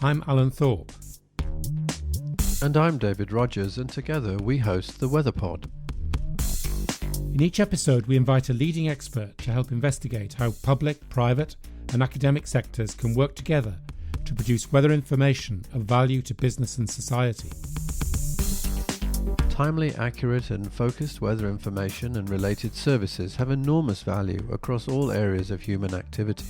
I'm Alan Thorpe. And I'm David Rogers, and together we host the WeatherPod. In each episode, we invite a leading expert to help investigate how public, private, and academic sectors can work together to produce weather information of value to business and society. Timely, accurate, and focused weather information and related services have enormous value across all areas of human activity.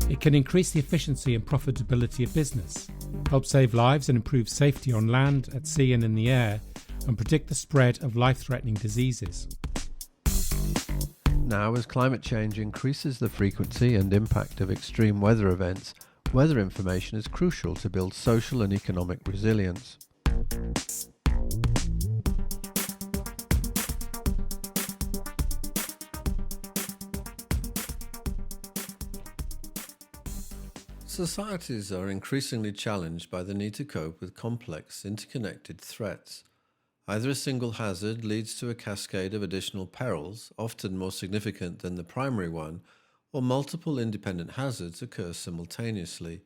It can increase the efficiency and profitability of business, help save lives and improve safety on land, at sea and in the air, and predict the spread of life-threatening diseases. Now, as climate change increases the frequency and impact of extreme weather events, weather information is crucial to build social and economic resilience. Societies are increasingly challenged by the need to cope with complex, interconnected threats. Either a single hazard leads to a cascade of additional perils, often more significant than the primary one, or multiple independent hazards occur simultaneously.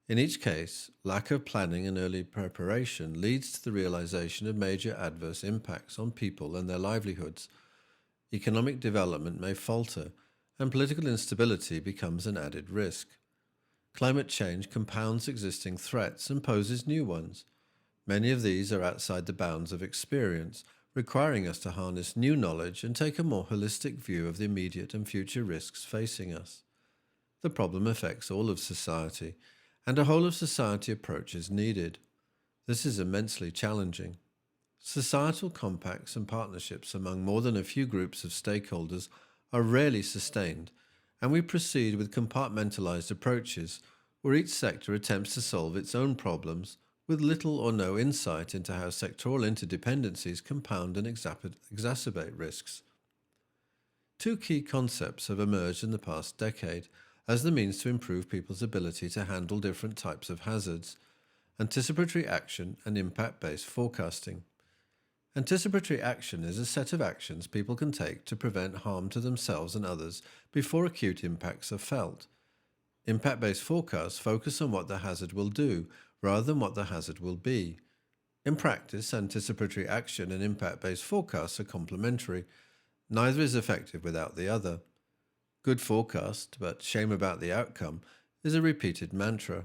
In each case, lack of planning and early preparation leads to the realization of major adverse impacts on people and their livelihoods. Economic development may falter, and political instability becomes an added risk. Climate change compounds existing threats and poses new ones. Many of these are outside the bounds of experience, requiring us to harness new knowledge and take a more holistic view of the immediate and future risks facing us. The problem affects all of society, and a whole-of-society approach is needed. This is immensely challenging. Societal compacts and partnerships among more than a few groups of stakeholders are rarely sustained, and we proceed with compartmentalized approaches where each sector attempts to solve its own problems with little or no insight into how sectoral interdependencies compound and exacerbate risks. Two key concepts have emerged in the past decade as the means to improve people's ability to handle different types of hazards: anticipatory action and impact-based forecasting. Anticipatory action is a set of actions people can take to prevent harm to themselves and others before acute impacts are felt. Impact-based forecasts focus on what the hazard will do rather than what the hazard will be. In practice, anticipatory action and impact-based forecasts are complementary. Neither is effective without the other. Good forecast, but shame about the outcome, is a repeated mantra.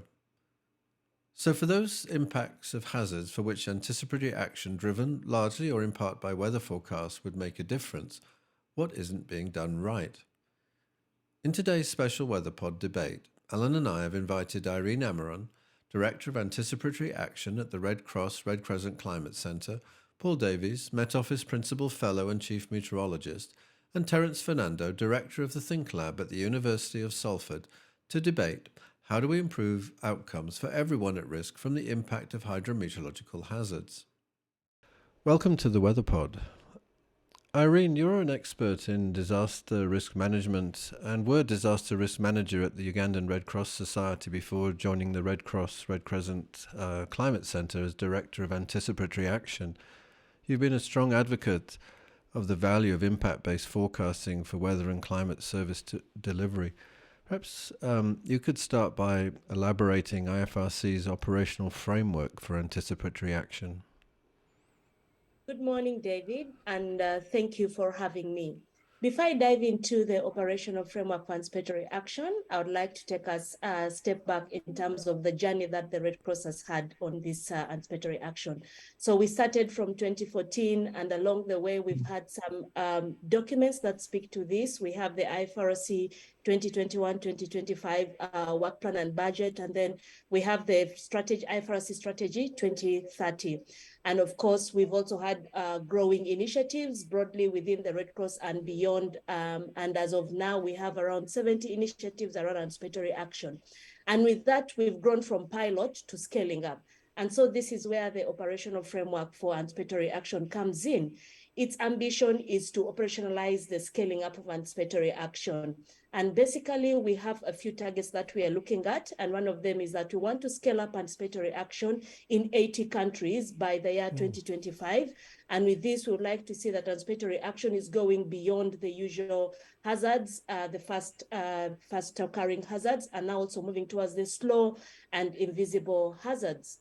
So for those impacts of hazards for which anticipatory action driven largely or in part by weather forecasts would make a difference, what isn't being done right? In today's special WeatherPod debate, Alan and I have invited Irene Amuron, Director of Anticipatory Action at the Red Cross Red Crescent Climate Centre, Paul Davies, Met Office Principal Fellow and Chief Meteorologist, and Terrence Fernando, Director of the Think Lab at the University of Salford, to debate how do we improve outcomes for everyone at risk from the impact of hydrometeorological hazards. Welcome to the WeatherPod. Irene, you're an expert in disaster risk management and were disaster risk manager at the Ugandan Red Cross Society before joining the Red Cross Red Crescent Climate Centre as Director of Anticipatory Action. You've been a strong advocate of the value of impact-based forecasting for weather and climate service delivery. Perhaps you could start by elaborating IFRC's operational framework for anticipatory action. Good morning, David, and thank you for having me. Before I dive into the operational framework for anticipatory action, I would like to take us a step back in terms of the journey that the Red Cross has had on this anticipatory action. So we started from 2014, and along the way, we've had some documents that speak to this. We have the IFRC 2021-2025 work plan and budget, and then we have the IFRC strategy 2030. And of course, we've also had growing initiatives broadly within the Red Cross and beyond. And as of now, we have around 70 initiatives around anticipatory action. And with that, we've grown from pilot to scaling up. And so this is where the operational framework for anticipatory action comes in. its ambition is to operationalize the scaling up of anticipatory action. And basically, we have a few targets that we are looking at. And one of them is that we want to scale up anticipatory action in 80 countries by the year 2025. And with this, we would like to see that anticipatory action is going beyond the usual hazards, the fast occurring hazards, and now also moving towards the slow and invisible hazards.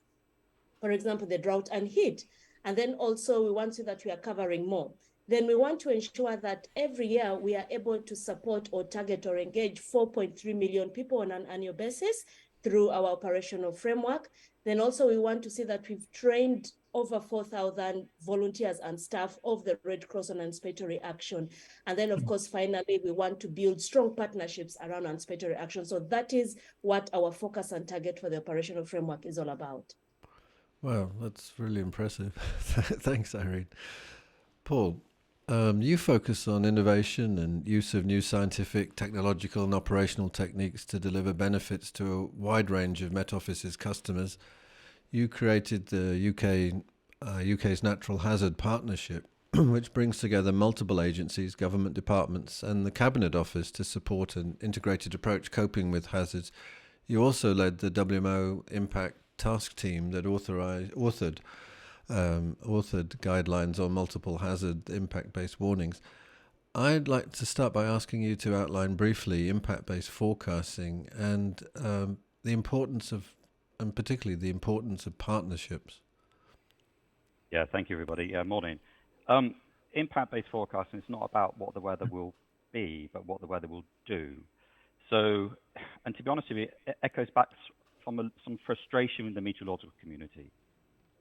For example, the drought and heat. And then also we want to see that we are covering more. Then we want to ensure that every year we are able to support or target or engage 4.3 million people on an annual basis through our operational framework. Then also we want to see that we've trained over 4,000 volunteers and staff of the Red Cross on anticipatory action. And then, of course, finally, we want to build strong partnerships around anticipatory action. So that is what our focus and target for the operational framework is all about. Wow, that's really impressive. Thanks, Irene. Paul, you focus on innovation and use of new scientific, technological and operational techniques to deliver benefits to a wide range of Met Office's customers. You created the UK's Natural Hazard Partnership, which brings together multiple agencies, government departments and the Cabinet Office to support an integrated approach coping with hazards. You also led the WMO Impact Task Team that authored guidelines on multiple hazard impact-based warnings. I'd like to start by asking you to outline briefly impact-based forecasting and the importance of, and particularly the importance of partnerships. Yeah, thank you, everybody. Morning. Impact-based forecasting is not about what the weather will be, but what the weather will do. So, and to be honest with you, it echoes back from some frustration with the meteorological community.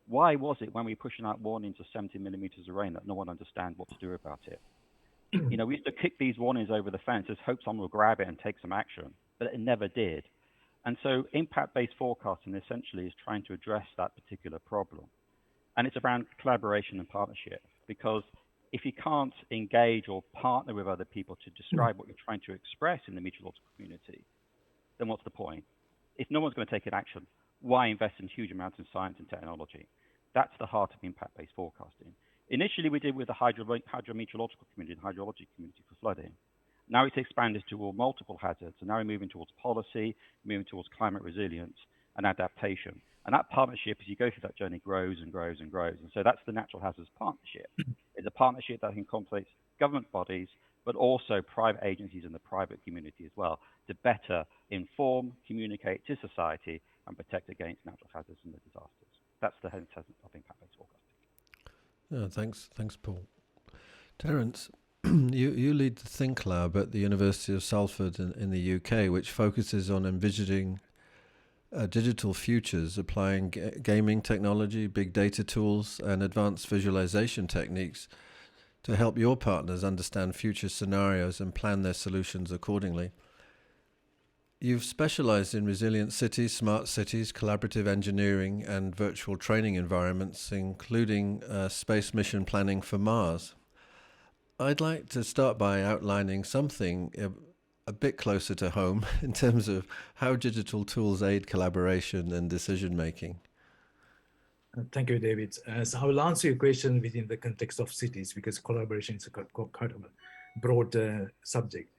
Why was it when we were pushing out warnings of 70 millimeters of rain that no one understands what to do about it? We used to kick these warnings over the fence, just hope someone will grab it and take some action, but it never did. And so impact-based forecasting essentially is trying to address that particular problem. And it's around collaboration and partnership, because if you can't engage or partner with other people to describe what you're trying to express in the meteorological community, then what's the point? If no one's going to take an action, why invest in huge amounts in science and technology? That's the heart of impact-based forecasting. Initially, we did with the hydrometeorological community, the hydrology community for flooding. Now it's expanded to all multiple hazards, and now we're moving towards policy, moving towards climate resilience and adaptation. And that partnership, as you go through that journey, grows and grows and grows. And so that's the Natural Hazards Partnership. It's a partnership that encompasses government bodies, but also private agencies and the private community as well, to better inform, communicate to society, and protect against natural hazards and the disasters. That's the essence of impact-based forecasting. Thanks, Paul. Terrence, you lead the Think Lab at the University of Salford in the UK, which focuses on envisioning digital futures, applying gaming technology, big data tools, and advanced visualization techniques to help your partners understand future scenarios and plan their solutions accordingly. You've specialized in resilient cities, smart cities, collaborative engineering, and virtual training environments, including space mission planning for Mars. I'd like to start by outlining something a bit closer to home in terms of how digital tools aid collaboration and decision-making. Thank you, David. So I will answer your question within the context of cities, because collaboration is quite a broad subject.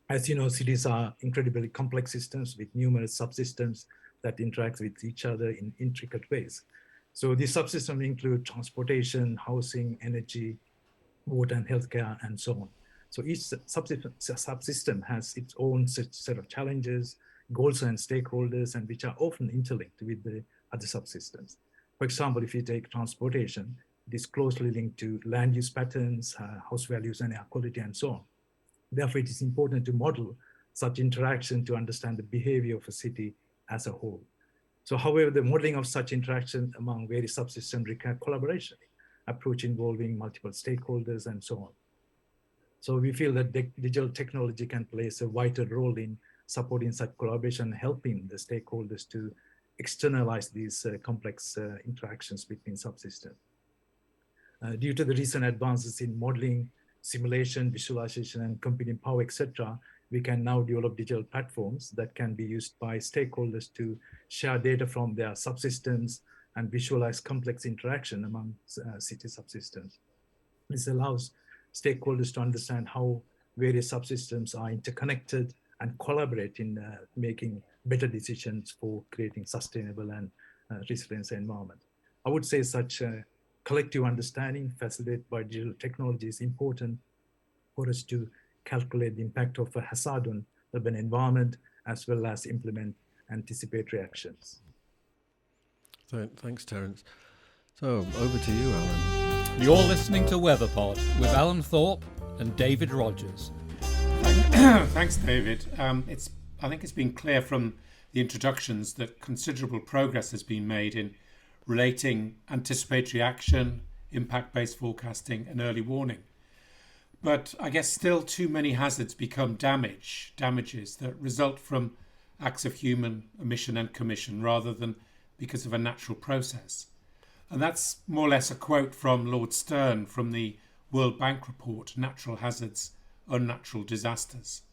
As you know, cities are incredibly complex systems with numerous subsystems that interact with each other in intricate ways. So these subsystems include transportation, housing, energy, water and healthcare, and so on. So each subsystem has its own set of challenges, goals and stakeholders, and which are often interlinked with the other subsystems. For example, if you take transportation, it is closely linked to land use patterns, house values and air quality, and so on. Therefore, it is important to model such interaction to understand the behavior of a city as a whole. So however, the modeling of such interaction among various subsystems require collaboration, approach involving multiple stakeholders and so on. So we feel that digital technology can play a vital role in supporting such collaboration, helping the stakeholders to externalize these complex interactions between subsystems. Due to the recent advances in modeling, simulation, visualization, and computing power, etc., we can now develop digital platforms that can be used by stakeholders to share data from their subsystems and visualize complex interaction among city subsystems. This allows stakeholders to understand how various subsystems are interconnected and collaborate in making better decisions for creating sustainable and resilient environment. I would say such collective understanding facilitated by digital technology is important for us to calculate the impact of a hazard on urban environment as well as implement anticipatory actions. Thanks, Terrence. So over to you, Alan. You're listening to WeatherPod with Alan Thorpe and David Rogers. Thanks, David. I think it's been clear from the introductions that considerable progress has been made in relating anticipatory action, impact-based forecasting and early warning. But I guess still too many hazards become damages that result from acts of human omission and commission rather than because of a natural process. And that's more or less a quote from Lord Stern from the World Bank report, Natural Hazards, Unnatural Disasters.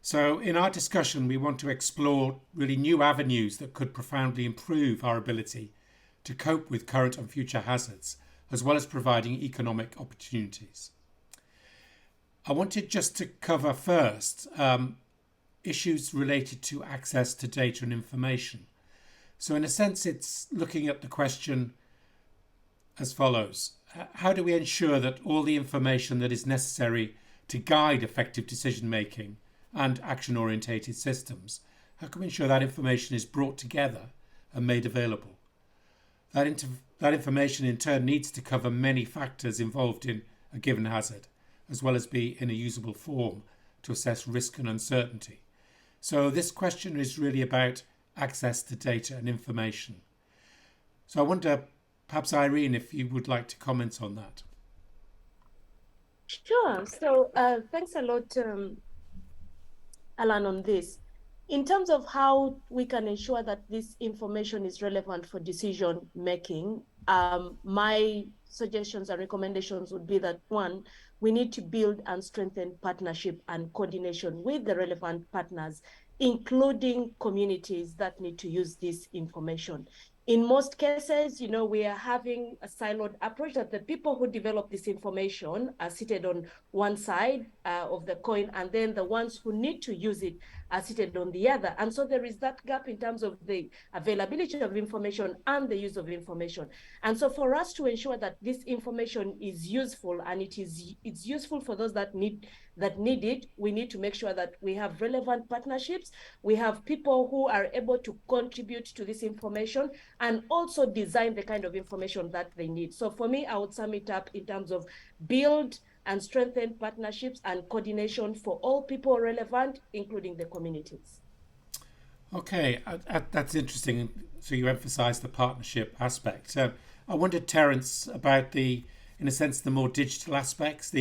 So in our discussion, we want to explore really new avenues that could profoundly improve our ability to cope with current and future hazards, as well as providing economic opportunities. I wanted just to cover first issues related to access to data and information. So in a sense, it's looking at the question as follows. How do we ensure that all the information that is necessary to guide effective decision making and action orientated systems, how can we ensure that information is brought together and made available? That information in turn needs to cover many factors involved in a given hazard, as well as be in a usable form to assess risk and uncertainty. So this question is really about access to data and information. So I wonder, perhaps Irene, if you would like to comment on that. Sure. So thanks a lot, Alan, on this. In terms of how we can ensure that this information is relevant for decision making, my suggestions and recommendations would be that, one, we need to build and strengthen partnership and coordination with the relevant partners, including communities that need to use this information. In most cases, we are having a siloed approach that the people who develop this information are seated on one side of the coin, and then the ones who need to use it are seated on the other. And so there is that gap in terms of the availability of information and the use of information. And so for us to ensure that this information is useful and it's useful for those that need it, we need to make sure that we have relevant partnerships. We have people who are able to contribute to this information and also design the kind of information that they need. So for me, I would sum it up in terms of build and strengthen partnerships and coordination for all people relevant, including the communities. Okay, that's interesting. So you emphasize the partnership aspect. I wondered, Terrence, about in a sense, the more digital aspects,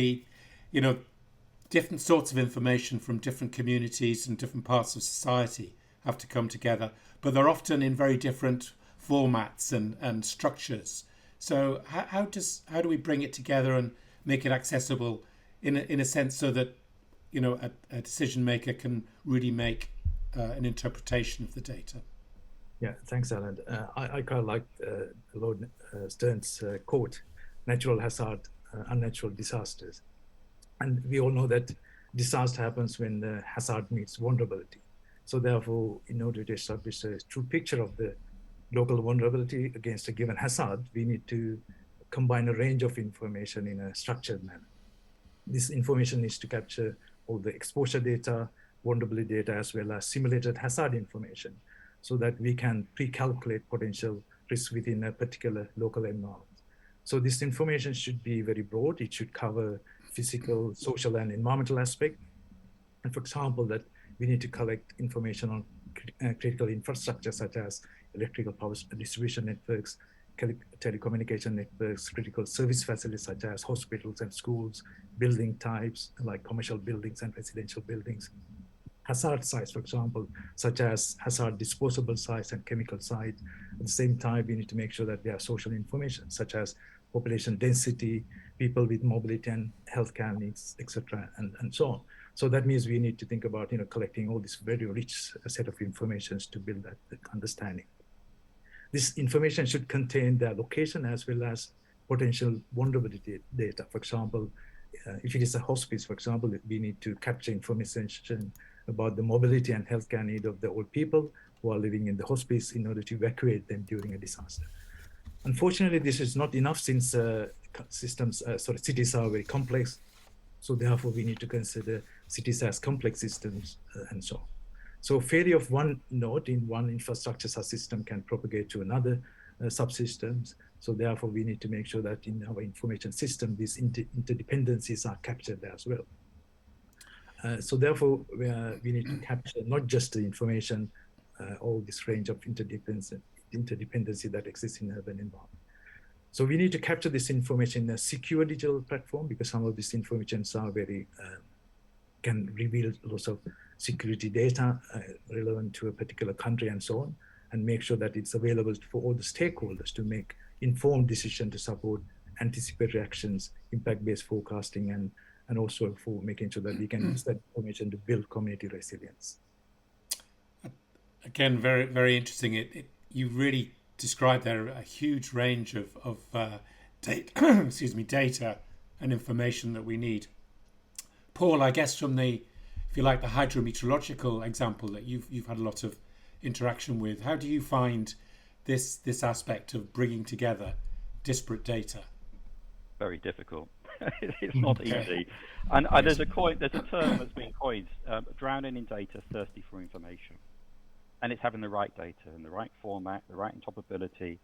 different sorts of information from different communities and different parts of society have to come together, but they're often in very different formats and structures. So how do we bring it together and make it accessible in a sense so that a decision maker can really make an interpretation of the data? Yeah, thanks, Alan. I kind of like Lord Stern's quote, natural hazard, unnatural disasters. And we all know that disaster happens when the hazard meets vulnerability. So therefore, in order to establish a true picture of the local vulnerability against a given hazard, we need to combine a range of information in a structured manner. This information needs to capture all the exposure data, vulnerability data, as well as simulated hazard information, so that we can pre-calculate potential risks within a particular local environment. So this information should be very broad. It should cover physical, social, and environmental aspect. And for example, that we need to collect information on critical infrastructure, such as electrical power distribution networks, telecommunication networks, critical service facilities such as hospitals and schools, building types like commercial buildings and residential buildings, hazard sites, for example, such as hazard disposable sites and chemical sites. At the same time, we need to make sure that there are social information such as population density, people with mobility and healthcare needs, etc., and so on. So that means we need to think about collecting all this very rich set of information to build that understanding. This information should contain the location as well as potential vulnerability data. For example, if it is a hospice, for example, we need to capture information about the mobility and healthcare need of the old people who are living in the hospice in order to evacuate them during a disaster. Unfortunately, this is not enough since cities are very complex. So therefore, we need to consider cities as complex systems and so on. So failure of one node in one infrastructure subsystem can propagate to another subsystems. So therefore, we need to make sure that in our information system, these interdependencies are captured as well. So therefore, we need to capture not just the information, all this range of interdependency that exists in urban environment. So we need to capture this information in a secure digital platform, because some of these informations are very, can reveal lots of security data relevant to a particular country and so on, and make sure that it's available for all the stakeholders to make informed decisions to support anticipatory actions, impact-based forecasting, and also for making sure that we can use that information to build community resilience. Again, very, very interesting. You really described there a huge range of data, excuse me, data and information that we need. Paul, I guess from the, if you like, the hydrometeorological example that you've had a lot of interaction with, how do you find this aspect of bringing together disparate data? Very difficult. It's not easy. And there's a term that's been coined, drowning in data, thirsty for information. And it's having the right data in the right format, the right interoperability,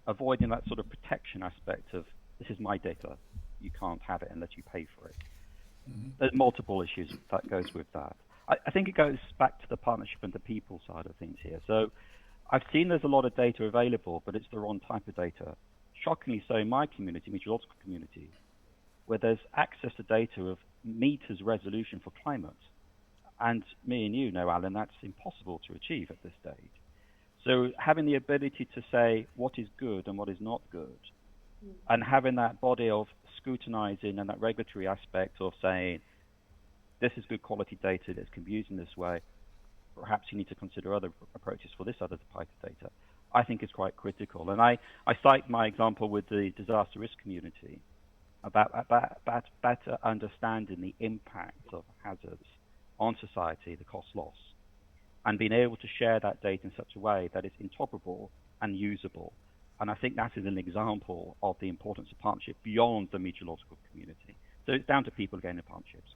avoiding that sort of protection aspect of, this is my data, you can't have it unless you pay for it. There's multiple issues that goes with that. I think it goes back to the partnership and the people side of things here. So I've seen there's a lot of data available, but it's the wrong type of data. Shockingly so in my community, meteorological community, where there's access to data of meters resolution for climate. And me and you know, Alan, that's impossible to achieve at this stage. So having the ability to say what is good and what is not good, and having that body of scrutinizing and that regulatory aspect of saying, this is good quality data that can be used in this way, perhaps you need to consider other approaches for this other type of data, I think is quite critical. And I cite my example with the disaster risk community about better understanding the impact of hazards on society, the cost loss, and being able to share that data in such a way that it's interoperable and usable. And I think that is an example of the importance of partnership beyond the meteorological community. So it's down to people again in partnerships.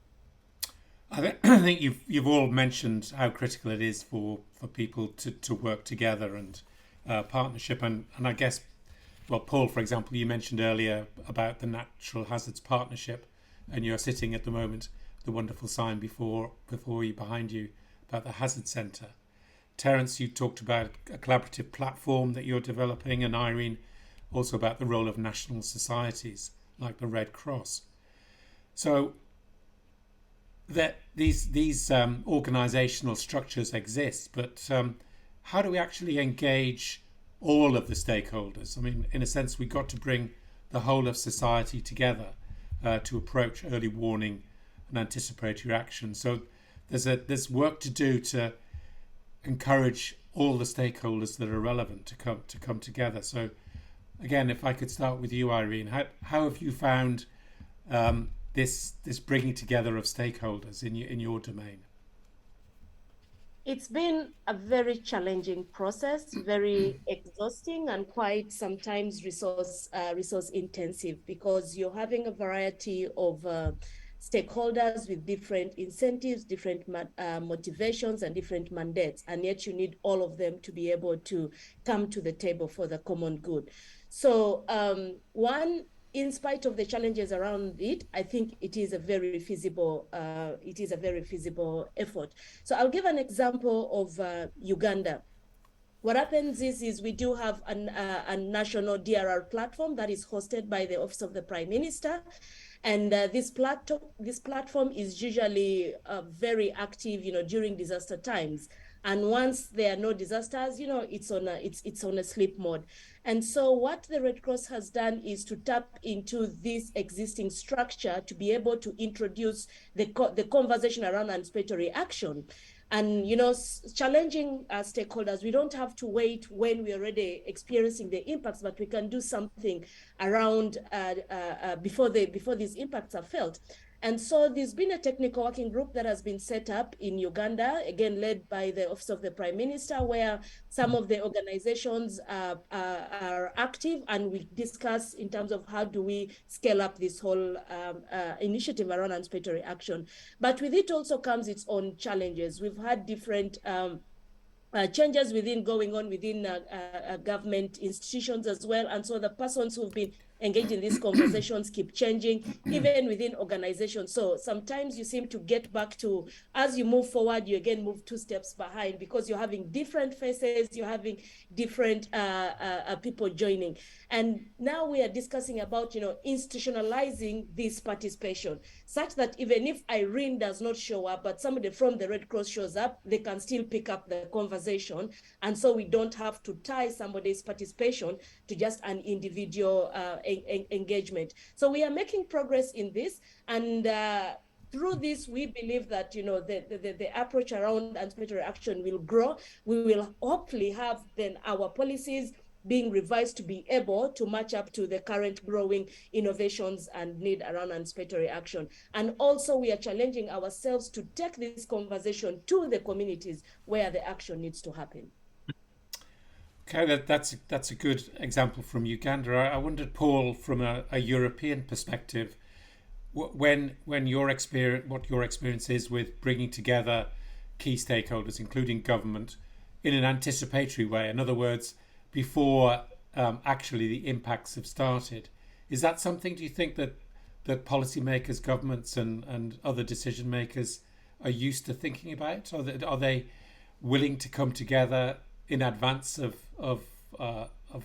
I think you've all mentioned how critical it is for people to work together and partnership. And I guess, well, Paul, for example, you mentioned earlier about the Natural Hazards Partnership, and you're sitting at the moment, the wonderful sign before you, behind you, about the Hazard Centre. Terrence, you talked about a collaborative platform that you're developing, and Irene also about the role of national societies like the Red Cross. So that these organisational structures exist, but how do we actually engage all of the stakeholders? I mean, in a sense, we've got to bring the whole of society together to approach early warning and anticipatory action. So there's work to do to encourage all the stakeholders that are relevant to come together. So again, if I could start with you, Irene, how have you found this bringing together of stakeholders in your domain? It's been a very challenging process, very exhausting, and quite sometimes resource intensive, because you're having a variety of stakeholders with different incentives, different motivations, and different mandates, and yet you need all of them to be able to come to the table for the common good. So in spite of the challenges around it, I think it is a very feasible effort. So I'll give an example of Uganda. What happens is we do have a national DRR platform that is hosted by the Office of the Prime Minister. And this platform is usually very active, during disaster times. And once there are no disasters, it's on a sleep mode. And so what the Red Cross has done is to tap into this existing structure to be able to introduce the conversation around anticipatory action. and challenging stakeholders. We don't have to wait when we're already experiencing the impacts, but we can do something around before these impacts are felt. And so there's been a technical working group that has been set up in Uganda, again, led by the Office of the Prime Minister, where some of the organizations are active, and we discuss in terms of how do we scale up this whole initiative around anticipatory action. But with it also comes its own challenges. We've had different changes going on within government institutions as well. And so the persons who've been engaged in these conversations keep changing, even within organizations. So sometimes you seem to get back to, as you move forward, you again move 2 steps behind, because you're having different faces, you're having different people joining. And now we are discussing about, institutionalizing this participation, such that even if Irene does not show up, but somebody from the Red Cross shows up, they can still pick up the conversation. And so we don't have to tie somebody's participation to just an individual engagement. So we are making progress in this. And through this, we believe that the approach around anticipatory action will grow. We will hopefully have then our policies being revised to be able to match up to the current growing innovations and need around anticipatory action. And also we are challenging ourselves to take this conversation to the communities where the action needs to happen. Okay, that's a good example from Uganda. I wondered, Paul, from a European perspective, when your experience, what your experience is with bringing together key stakeholders, including government, in an anticipatory way. In other words, before actually the impacts have started. Is that something, do you think, that policymakers, governments and other decision makers are used to thinking about? Are they willing to come together in advance of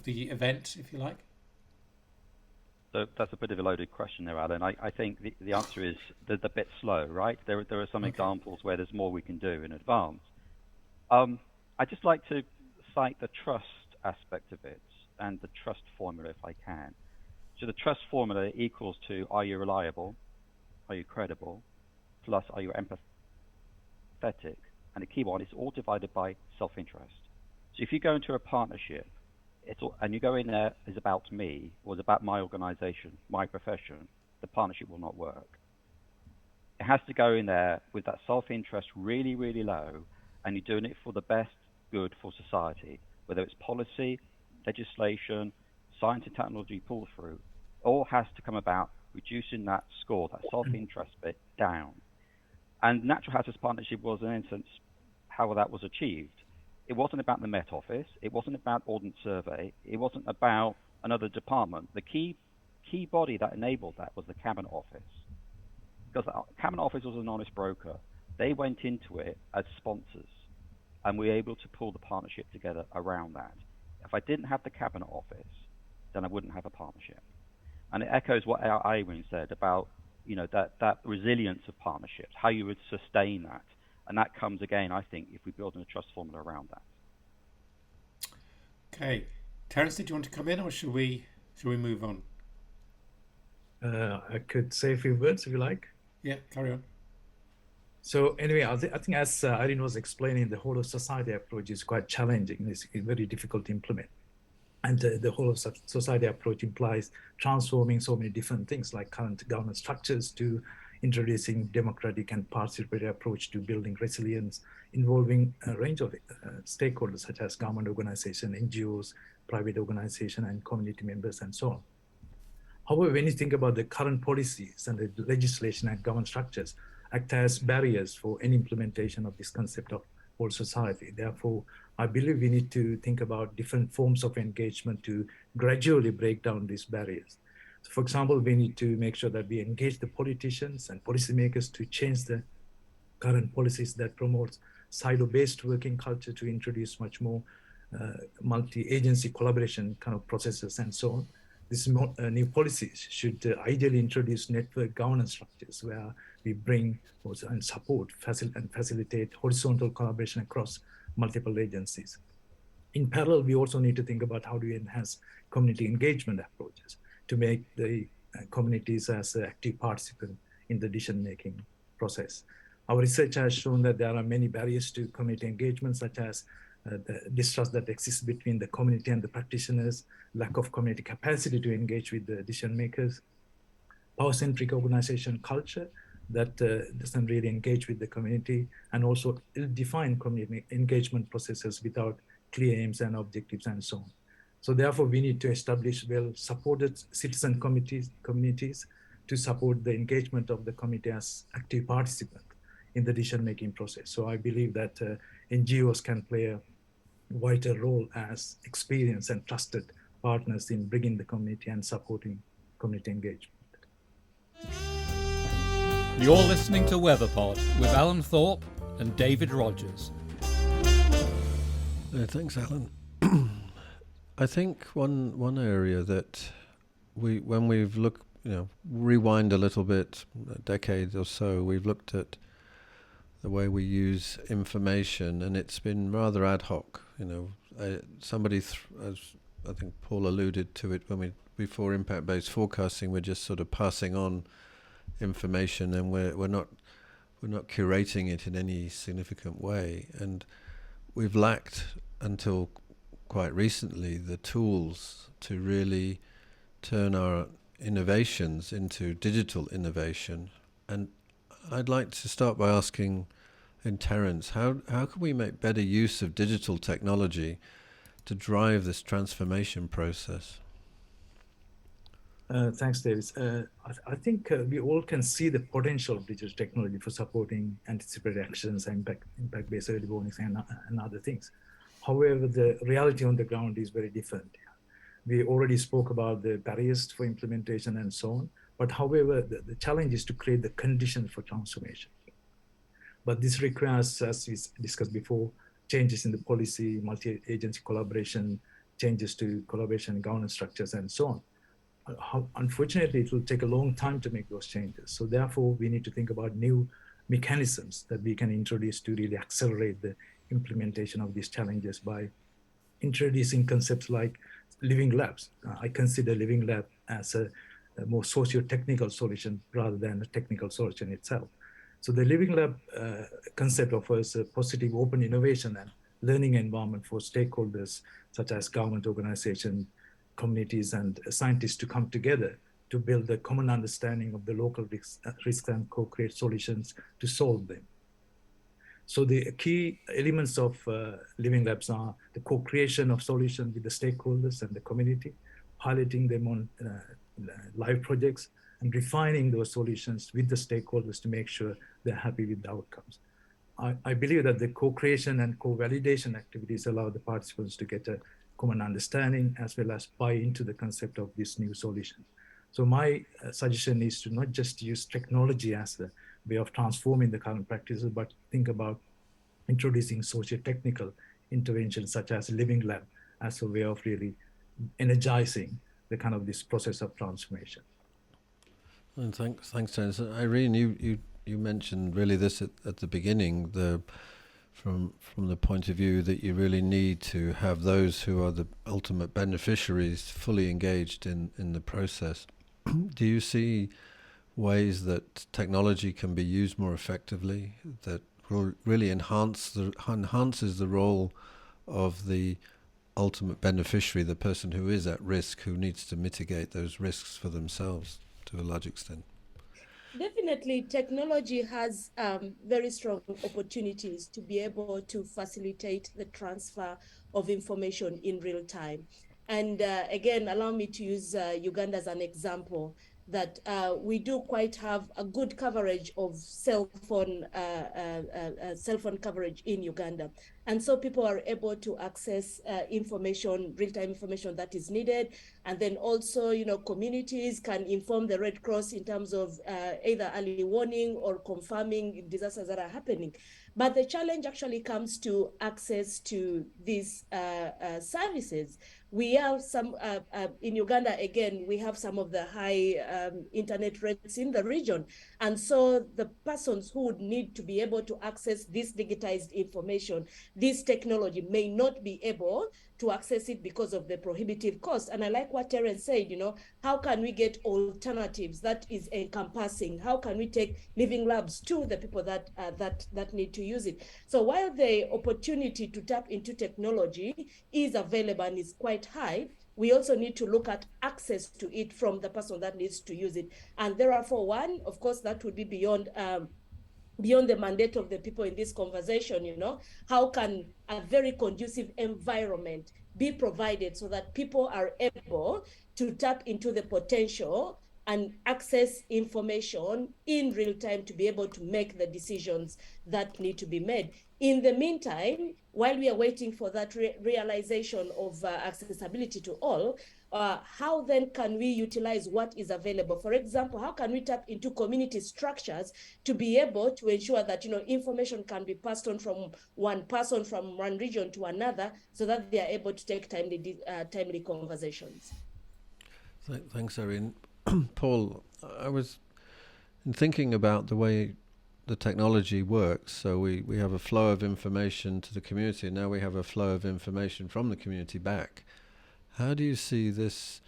the event, if you like? So that's a bit of a loaded question there, Alan. I think the answer is they're a bit slow, right? There are some examples where there's more we can do in advance. I'd just like to cite the trust aspect of it and the trust formula, if I can. So the trust formula equals to, are you reliable? Are you credible? Plus, are you empathetic? And the key one is all divided by self-interest. So if you go into a partnership, and you go in there is about me, or is about my organization, my profession, the partnership will not work. It has to go in there with that self-interest really, really low, and you're doing it for the best good for society, whether it's policy, legislation, science and technology pull through, all has to come about reducing that score, that self-interest bit down. And Natural Hazards Partnership was, in instance, how that was achieved. It wasn't about the Met Office. It wasn't about Ordnance Survey. It wasn't about another department. The key body that enabled that was the Cabinet Office. Because the Cabinet Office was an honest broker. They went into it as sponsors, and we were able to pull the partnership together around that. If I didn't have the Cabinet Office, then I wouldn't have a partnership. And it echoes what Irene said about that resilience of partnerships, how you would sustain that. And that comes again, I think, if we build a trust formula around that. Okay. Terrence, did you want to come in, or should we move on? I could say a few words if you like. Yeah, carry on. So anyway, I think as Irene was explaining, the whole of society approach is quite challenging. It's very difficult to implement. And the whole of society approach implies transforming so many different things, like current governance structures, to introducing democratic and participatory approach to building resilience, involving a range of stakeholders such as government organization, NGOs, private organization, and community members, and so on. However, when you think about the current policies and the legislation and governance structures act as barriers for any implementation of this concept of whole society. Therefore, I believe we need to think about different forms of engagement to gradually break down these barriers. So for example, we need to make sure that we engage the politicians and policymakers to change the current policies that promotes silo-based working culture to introduce much more multi-agency collaboration kind of processes and so on. These new policies should ideally introduce network governance structures where we bring and support and facilitate horizontal collaboration across multiple agencies. In parallel, we also need to think about how do we enhance community engagement approaches to make the communities as an active participant in the decision-making process. Our research has shown that there are many barriers to community engagement, such as the distrust that exists between the community and the practitioners, lack of community capacity to engage with the decision makers, power-centric organization culture that doesn't really engage with the community, and also ill-defined community engagement processes without clear aims and objectives and so on. So therefore, we need to establish well-supported citizen communities to support the engagement of the community as active participants in the decision-making process. So I believe that NGOs can play a vital role as experienced and trusted partners in bringing the community and supporting community engagement. You're listening to WeatherPod with Alan Thorpe and David Rogers. Thanks, Alan. I think one area that when we've looked, rewind a little bit, a decade or so, we've looked at the way we use information, and it's been rather ad hoc. Somebody, as I think Paul alluded to it before impact-based forecasting, we're just sort of passing on information, and we're not curating it in any significant way, and we've lacked until quite recently the tools to really turn our innovations into digital innovation. And I'd like to start by asking Terrence, how can we make better use of digital technology to drive this transformation process? Thanks, Davies. I think we all can see the potential of digital technology for supporting anticipatory actions, impact-based early warnings, and other things. However, the reality on the ground is very different. We already spoke about the barriers for implementation and so on. But however, the challenge is to create the conditions for transformation. But this requires, as we discussed before, changes in the policy, multi-agency collaboration, changes to collaboration and governance structures, and so on. Unfortunately, it will take a long time to make those changes. So therefore, we need to think about new mechanisms that we can introduce to really accelerate the implementation of these challenges by introducing concepts like living labs. I consider living lab as a more socio-technical solution rather than a technical solution itself. So the living lab concept offers a positive open innovation and learning environment for stakeholders such as government organizations, communities, and scientists to come together to build a common understanding of the local risks and co-create solutions to solve them. So the key elements of living labs are the co-creation of solutions with the stakeholders and the community, piloting them on live projects, and refining those solutions with the stakeholders to make sure they're happy with the outcomes. I believe that the co-creation and co-validation activities allow the participants to get a common understanding as well as buy into the concept of this new solution. So my suggestion is to not just use technology as the way of transforming the current practices, but think about introducing socio-technical interventions such as living lab as a way of really energizing the kind of this process of transformation. And thanks, Terrence. Irene, you mentioned really this at the beginning, from the point of view that you really need to have those who are the ultimate beneficiaries fully engaged in the process. Do you see ways that technology can be used more effectively that will really enhances the role of the ultimate beneficiary, the person who is at risk, who needs to mitigate those risks for themselves to a large extent? Definitely, technology has very strong opportunities to be able to facilitate the transfer of information in real time. And again, allow me to use Uganda as an example, that we do quite have a good coverage of cell phone coverage in Uganda. And so people are able to access information, real-time information that is needed. And then also, communities can inform the Red Cross in terms of either early warning or confirming disasters that are happening. But the challenge actually comes to access to these services. We have some, in Uganda, again, we have some of the high internet rates in the region. And so the persons who would need to be able to access this digitized information, this technology may not be able to access it because of the prohibitive cost. And I like what Terrence said, how can we get alternatives that is encompassing? How can we take living labs to the people that need to use it? So while the opportunity to tap into technology is available and is quite high, we also need to look at access to it from the person that needs to use it. And therefore, one, of course, that would be beyond the mandate of the people in this conversation, how can a very conducive environment be provided so that people are able to tap into the potential and access information in real time to be able to make the decisions that need to be made. In the meantime, while we are waiting for that realization of accessibility to all, how then can we utilize what is available? For example, how can we tap into community structures to be able to ensure that information can be passed on from one person from one region to another, so that they are able to take timely conversations? Thanks, Irene. Paul, I was thinking about the way the technology works. So we have a flow of information to the community, and now we have a flow of information from the community back. How do you see this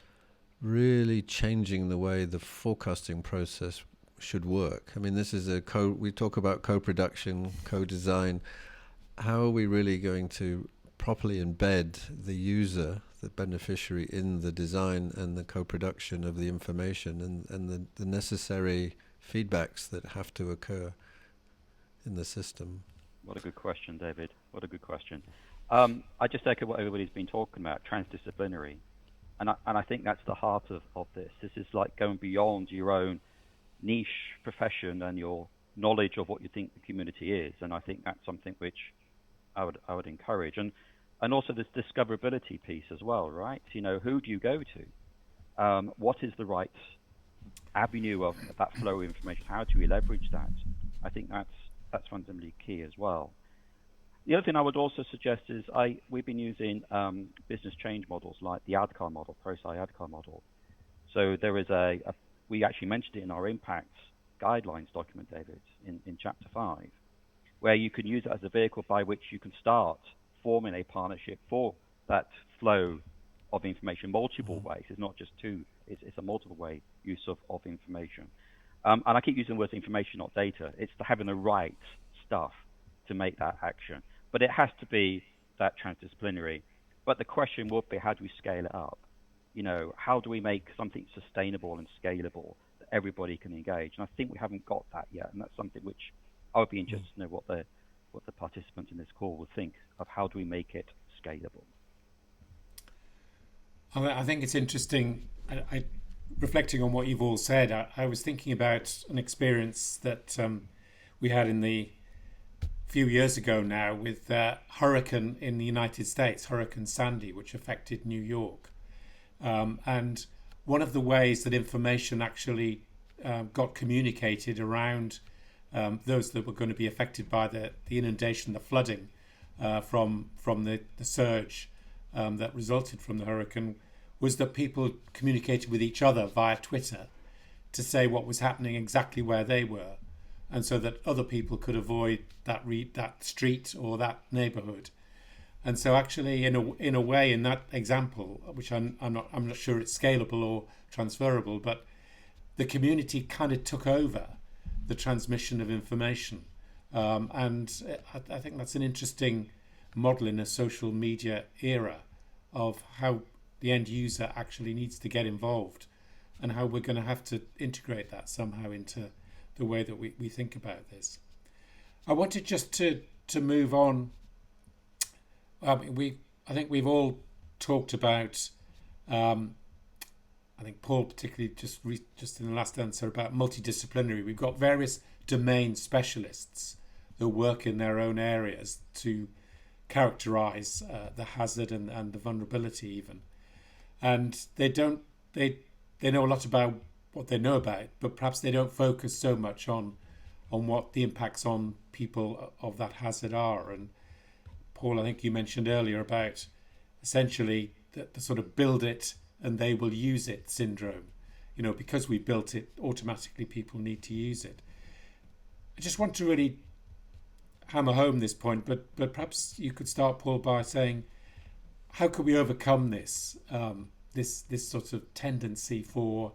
really changing the way the forecasting process should work? I mean, this is we talk about co-production, co-design. How are we really going to properly embed the user, the beneficiary, in the design and the co-production of the information and the necessary feedbacks that have to occur in the system? What a good question, David. What a good question. I just echo what everybody's been talking about, transdisciplinary. And I think that's the heart of this. This is like going beyond your own niche profession and your knowledge of what you think the community is. And I think that's something which I would encourage. And also this discoverability piece as well, right? Who do you go to? What is the right avenue of that flow of information? How do we leverage that? I think that's fundamentally key as well. The other thing I would also suggest is we've been using business change models like the ADCAR model, ProSci ADCAR model. So there is we actually mentioned it in our impacts guidelines document, David, in chapter 5, where you can use it as a vehicle by which you can start forming a partnership for that flow of information multiple ways. It's not just two, it's a multiple way use of information. And I keep using the word information, not data. It's having the right stuff to make that action. But it has to be that transdisciplinary. But the question would be, how do we scale it up? How do we make something sustainable and scalable that everybody can engage? And I think we haven't got that yet. And that's something which I would be interested to know what the participants in this call would think of. How do we make it scalable? I think it's interesting. Reflecting on what you've all said, I was thinking about an experience that we had in the few years ago now with hurricane in the United States, Hurricane Sandy, which affected New York. And one of the ways that information actually got communicated around those that were going to be affected by the inundation, the flooding from the surge that resulted from the hurricane, was that people communicated with each other via Twitter to say what was happening exactly where they were, and so that other people could avoid that street or that neighborhood. And so actually in a way, in that example, which I'm not sure it's scalable or transferable, but the community kind of took over the transmission of information. And I think that's an interesting model in a social media era of how the end user actually needs to get involved, and how we're going to have to integrate that somehow into the way that we think about this. I wanted just to move on. I think we've all talked about, I think Paul particularly just in the last answer, about multidisciplinary. We've got various domain specialists who work in their own areas to characterize the hazard and the vulnerability even. And they know a lot about what they know about, but perhaps they don't focus so much on what the impacts on people of that hazard are. And Paul, I think you mentioned earlier about essentially the sort of build it and they will use it syndrome. Because we built it, automatically people need to use it. I just want to really hammer home this point, but perhaps you could start, Paul, by saying, how could we overcome this this sort of tendency for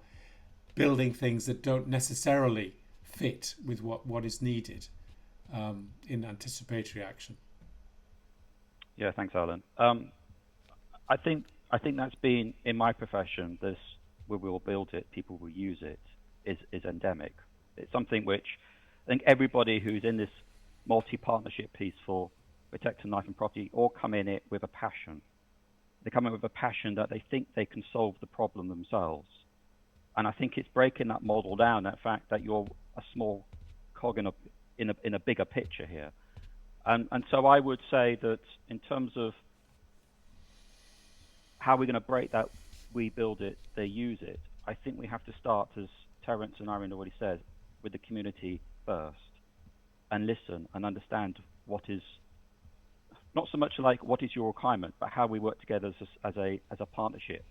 building things that don't necessarily fit with what is needed in anticipatory action? Yeah, thanks, Alan. I think that's been in my profession. This we will build it, people will use it, is endemic. It's something which I think everybody who's in this multi-partnership piece for protecting life and property all come in it with a passion. They come in with a passion that they think they can solve the problem themselves. And I think it's breaking that model down, that fact that you're a small cog in a bigger picture here. And so I would say that in terms of how we're going to break that, we build it, they use it, I think we have to start, as Terrence and Irene already said, with the community first, and listen and understand what is, not so much like what is your requirement, but how we work together as a partnership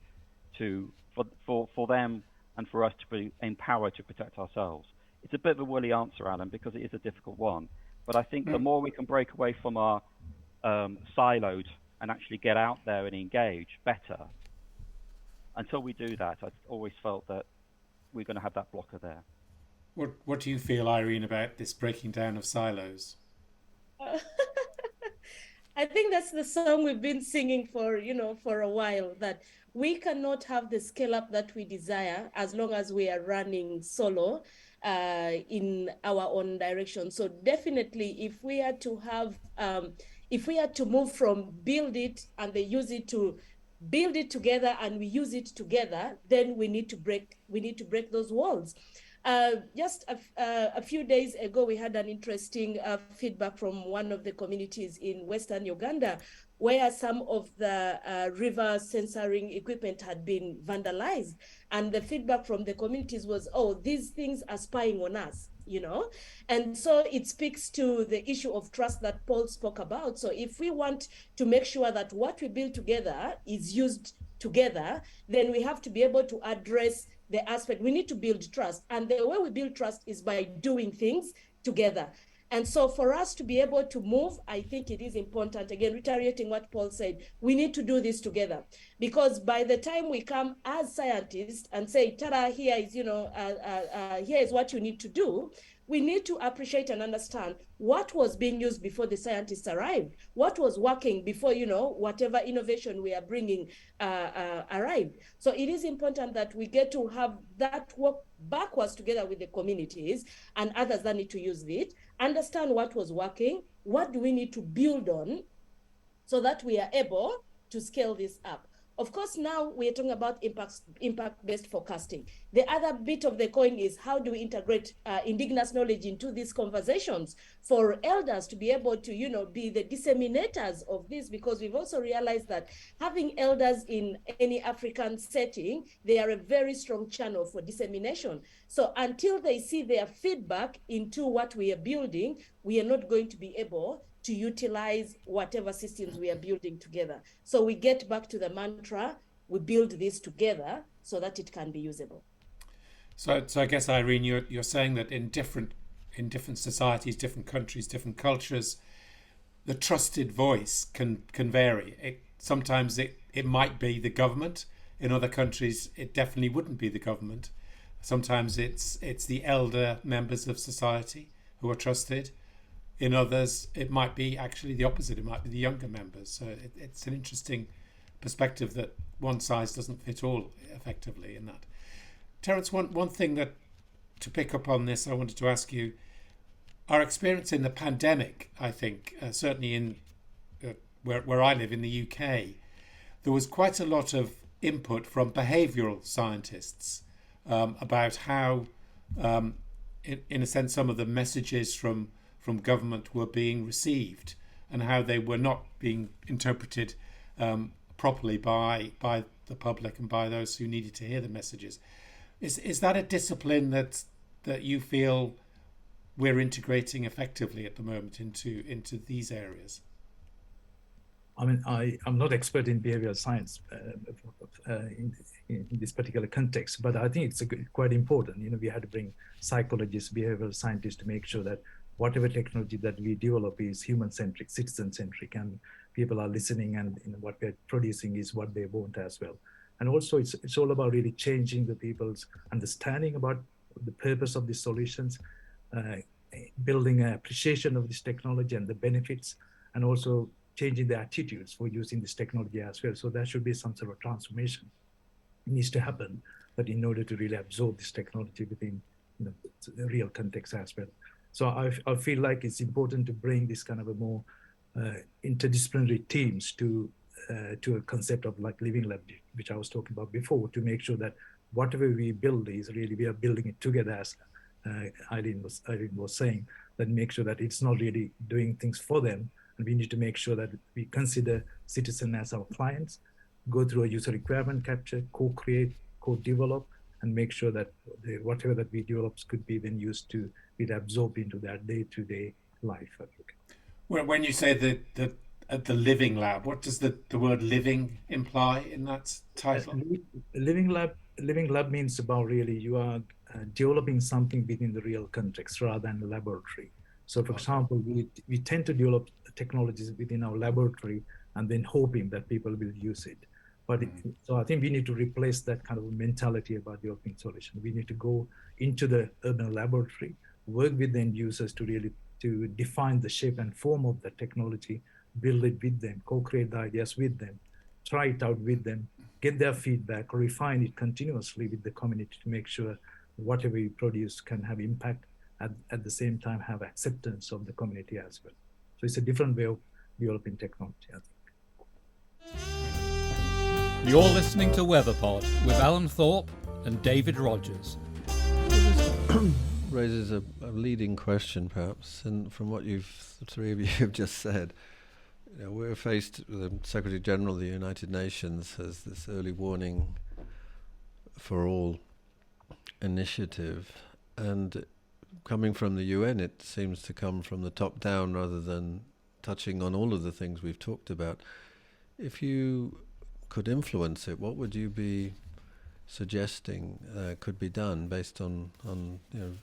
for them and for us to be empowered to protect ourselves. It's a bit of a woolly answer, Alan, because it is a difficult one. But I think the more we can break away from our siloed and actually get out there and engage, better. Until we do that, I've always felt that we're going to have that blocker there. What do you feel, Irene, about this breaking down of silos? I think that's the song we've been singing for a while, that we cannot have the scale up that we desire as long as we are running solo in our own direction. So definitely, if we are to move from build it and they use it to build it together and we use it together, then we need to break those walls. Just a few days ago, we had an interesting feedback from one of the communities in Western Uganda, where some of the river censoring equipment had been vandalized. And the feedback from the communities was, oh, these things are spying on us, And so it speaks to the issue of trust that Paul spoke about. So if we want to make sure that what we build together is used together, then we have to be able to address the aspect. We need to build trust. And the way we build trust is by doing things together. And so for us to be able to move, I think it is important, again, reiterating what Paul said, we need to do this together. Because by the time we come as scientists and say, ta-da, here is, here is what you need to do, we need to appreciate and understand what was being used before the scientists arrived, what was working before, whatever innovation we are bringing arrived. So it is important that we get to have that work backwards together with the communities and others that need to use it, understand what was working, what do we need to build on so that we are able to scale this up. Of course, now we're talking about impact-based forecasting. The other bit of the coin is how do we integrate indigenous knowledge into these conversations for elders to be able to, be the disseminators of this, because we've also realized that having elders in any African setting, they are a very strong channel for dissemination. So until they see their feedback into what we are building, we are not going to be able to utilize whatever systems we are building together. So we get back to the mantra, we build this together so that it can be usable. So I guess, Irene, you're saying that in different societies, different countries, different cultures, the trusted voice can vary. Sometimes it might be the government. In other countries, it definitely wouldn't be the government. Sometimes it's the elder members of society who are trusted. In others, it might be actually the opposite. It might be the younger members. So it's an interesting perspective that one size doesn't fit all effectively in that. Terrence, one thing that to pick up on this, I wanted to ask you, our experience in the pandemic, I think, certainly in where I live in the UK, there was quite a lot of input from behavioural scientists about how, in a sense, some of the messages from government were being received and how they were not being interpreted properly by the public and by those who needed to hear the messages. Is that a discipline that you feel we're integrating effectively at the moment into these areas? I mean, I'm not expert in behavioral science in this particular context, but I think it's quite important. We had to bring psychologists, behavioral scientists to make sure that whatever technology that we develop is human-centric, citizen-centric, and people are listening, and what we're producing is what they want as well. And also it's all about really changing the people's understanding about the purpose of the solutions, building an appreciation of this technology and the benefits, and also changing the attitudes for using this technology as well. So there should be some sort of transformation needs to happen, but in order to really absorb this technology within the real context as well. So I feel like it's important to bring this kind of a more interdisciplinary teams to a concept of like living lab, which I was talking about before, to make sure that whatever we build is really, we are building it together, as Irene was saying, that make sure that it's not really doing things for them. And we need to make sure that we consider citizens as our clients, go through a user requirement capture, co-create, co-develop, and make sure that whatever that we develop could be then used to be absorbed into their day-to-day life. When you say the living lab, what does the word living imply in that title? Living lab means about really you are developing something within the real context rather than a laboratory. So for example, we tend to develop technologies within our laboratory and then hoping that people will use it. But so I think we need to replace that kind of mentality about developing solution. We need to go into the urban laboratory, work with the end users to really to define the shape and form of the technology, build it with them, co-create the ideas with them, try it out with them, get their feedback, refine it continuously with the community to make sure whatever we produce can have impact, at the same time have acceptance of the community as well. So it's a different way of developing technology, I think. You're listening to WeatherPod with Alan Thorpe and David Rogers. Raises a leading question, perhaps, and from what the three of you have just said, we're faced with the Secretary General of the United Nations has this early warning for all initiative, and coming from the UN, it seems to come from the top down rather than touching on all of the things we've talked about. If you could influence it, what would you be suggesting could be done based on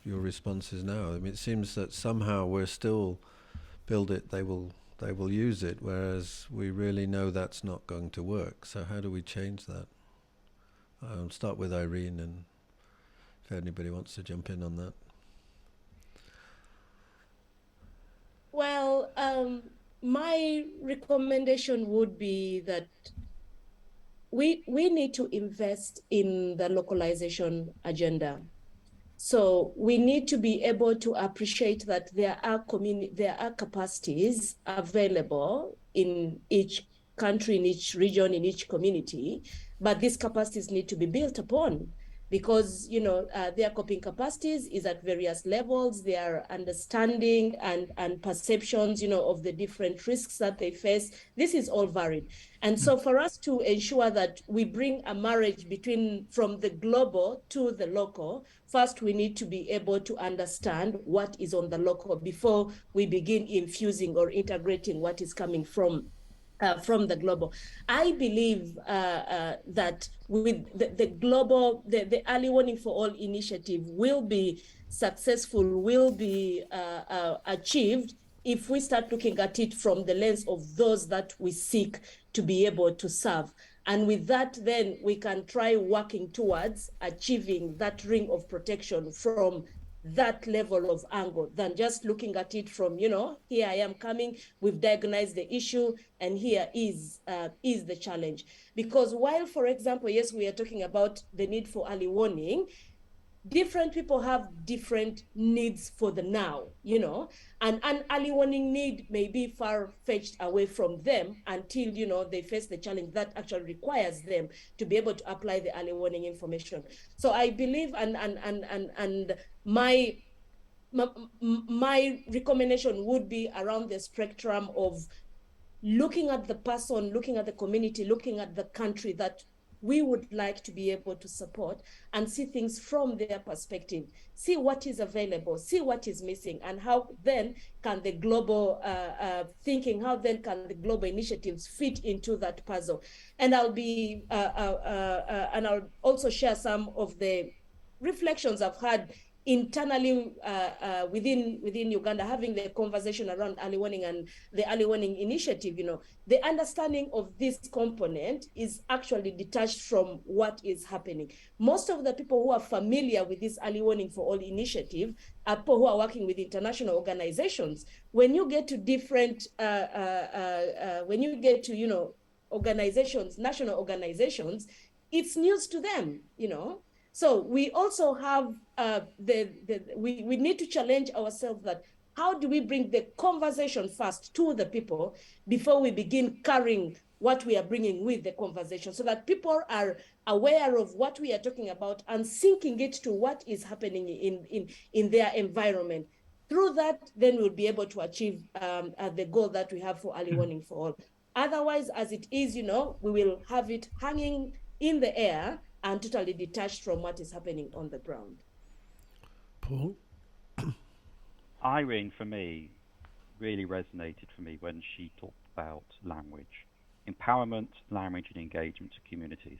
your responses now? I mean, it seems that somehow we're still build it, they will use it, whereas we really know that's not going to work. So how do we change that? I'll start with Irene, and if anybody wants to jump in on that. Well, my recommendation would be that we need to invest in the localization agenda. So we need to be able to appreciate that there are capacities available in each country, in each region, in each community, but these capacities need to be built upon, because their coping capacities is at various levels, their understanding and perceptions of the different risks that they face. This is all varied. And so for us to ensure that we bring a marriage from the global to the local, first we need to be able to understand what is on the local before we begin infusing or integrating what is coming from the global. I believe that with the global, the early warning for all initiative will be successful, will be achieved if we start looking at it from the lens of those that we seek to be able to serve. And with that, then we can try working towards achieving that ring of protection from that level of angle than just looking at it from, here I am coming, we've diagnosed the issue, and here is the challenge. Because while, for example, yes, we are talking about the need for early warning, different people have different needs for the now, and an early warning need may be far-fetched away from them until, they face the challenge that actually requires them to be able to apply the early warning information. So I believe, and my recommendation would be around the spectrum of looking at the person, looking at the community, looking at the country that we would like to be able to support, and see things from their perspective, see what is available, see what is missing, and how then can the global thinking, how then can the global initiatives fit into that puzzle. And I'll also share some of the reflections I've had internally within Uganda, having the conversation around early warning and the early warning initiative, the understanding of this component is actually detached from what is happening. Most of the people who are familiar with this early warning for all initiative are people who are working with international organizations. When you get to different, organizations, national organizations, it's news to them, So we also have we need to challenge ourselves that how do we bring the conversation first to the people before we begin carrying what we are bringing with the conversation, so that people are aware of what we are talking about and syncing it to what is happening in their environment. Through that, then we'll be able to achieve the goal that we have for early warning for all. Otherwise, as it is, we will have it hanging in the air and totally detached from what is happening on the ground. Paul? Irene, for me, really resonated for me when she talked about language. Empowerment, language, and engagement to communities.